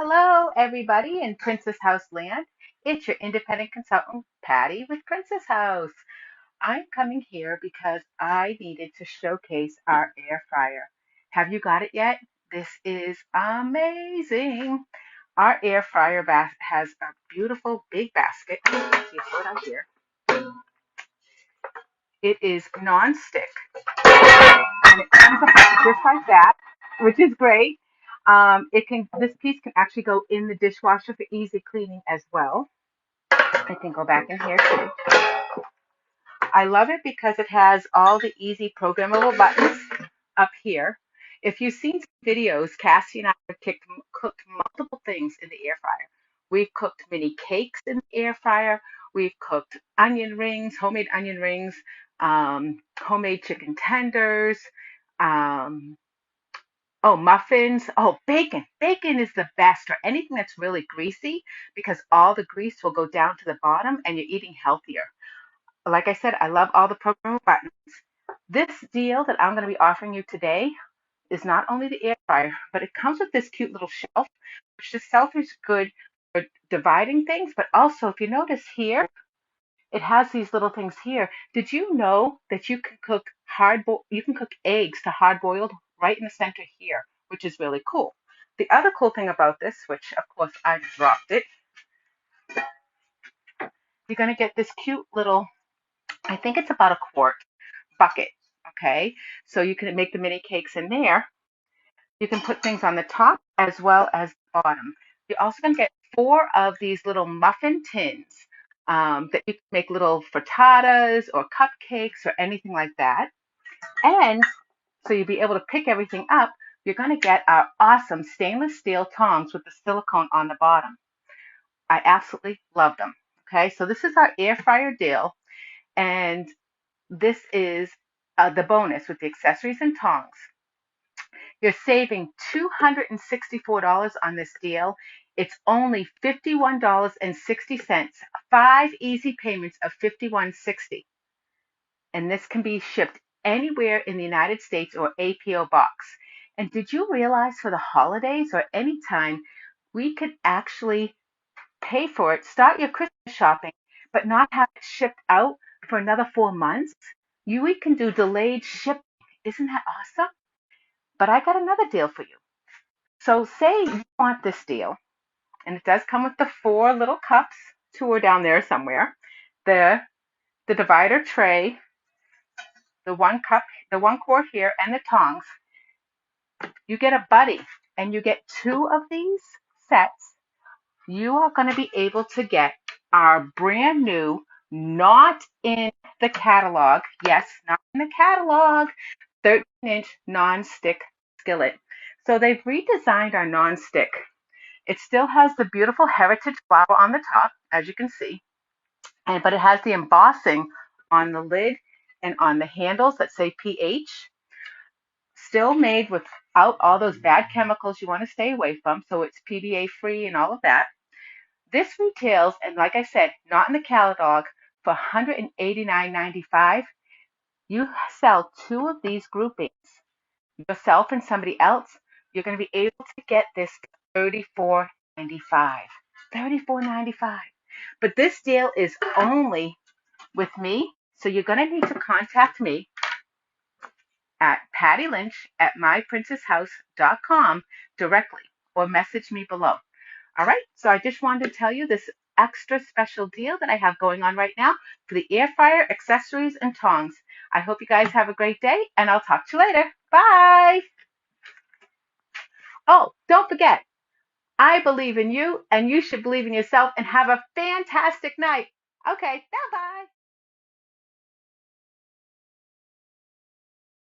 Hello, everybody in Princess House Land. It's your independent consultant, Patty with Princess House. I'm coming here because I needed to showcase our air fryer. Have you got it yet? This is amazing. Our air fryer has a beautiful big basket. Let's see, put it out here. It is non-stick, and it comes apart just like that, which is great. This piece can actually go in the dishwasher for easy cleaning as well. I can go back in here too. I love it because it has all the easy programmable buttons up here. If you've seen some videos, Cassie and I have cooked multiple things in the air fryer. We've cooked mini cakes in the air fryer. We've cooked onion rings, homemade onion rings, homemade chicken tenders, um, oh, muffins. Oh, bacon. Bacon is the best, or anything that's really greasy because all the grease will go down to the bottom and you're eating healthier. Like I said, I love all the programmable buttons. This deal that I'm going to be offering you today is not only the air fryer, but it comes with this cute little shelf, which the shelf is good for dividing things, but also if you notice here, it has these little things here. Did you know that you can cook eggs to hard boiled right in the center here, which is really cool. The other cool thing about this, which of course I dropped it, you're going to get this cute little, I think it's about a quart bucket. Okay, so you can make the mini cakes in there. You can put things on the top as well as the bottom. You're also going to get four of these little muffin tins that you can make little frittatas or cupcakes or anything like that. And so you'll be able to pick everything up. You're going to get our awesome stainless steel tongs with the silicone on the bottom. I absolutely love them. Okay, so this is our air fryer deal. And this is the bonus with the accessories and tongs. You're saving $264 on this deal. It's only $51.60, five easy payments of $51.60. And this can be shipped anywhere in the United States or APO box. And did you realize for the holidays or any time, we could actually pay for it, start your Christmas shopping, but not have it shipped out for another 4 months? We can do delayed shipping. Isn't that awesome? But I got another deal for you. So say you want this deal, and it does come with the four little cups, two are down there somewhere, the the divider tray, the one cup, the one quart here, and the tongs. You get a buddy, and you get two of these sets. You are going to be able to get our brand new, not in the catalog, yes, not in the catalog, 13-inch non-stick skillet. So they've redesigned our non-stick. It still has the beautiful heritage flower on the top, as you can see, but it has the embossing on the lid and on the handles that say pH. Still made without all those bad chemicals you want to stay away from, so it's PBA free and all of that. This retails, and like I said, not in the catalog, for $189.95. You sell two of these groupings, yourself and somebody else, you're going to be able to get this for $34.95. $34.95. But this deal is only with me, so you're going to need to contact me at Patty Lynch at myprincesshouse.com directly or message me below. All right, so I just wanted to tell you this extra special deal that I have going on right now for the air fryer, accessories, and tongs. I hope you guys have a great day, and I'll talk to you later. Bye. Oh, don't forget, I believe in you, and you should believe in yourself and have a fantastic night. Okay, bye bye.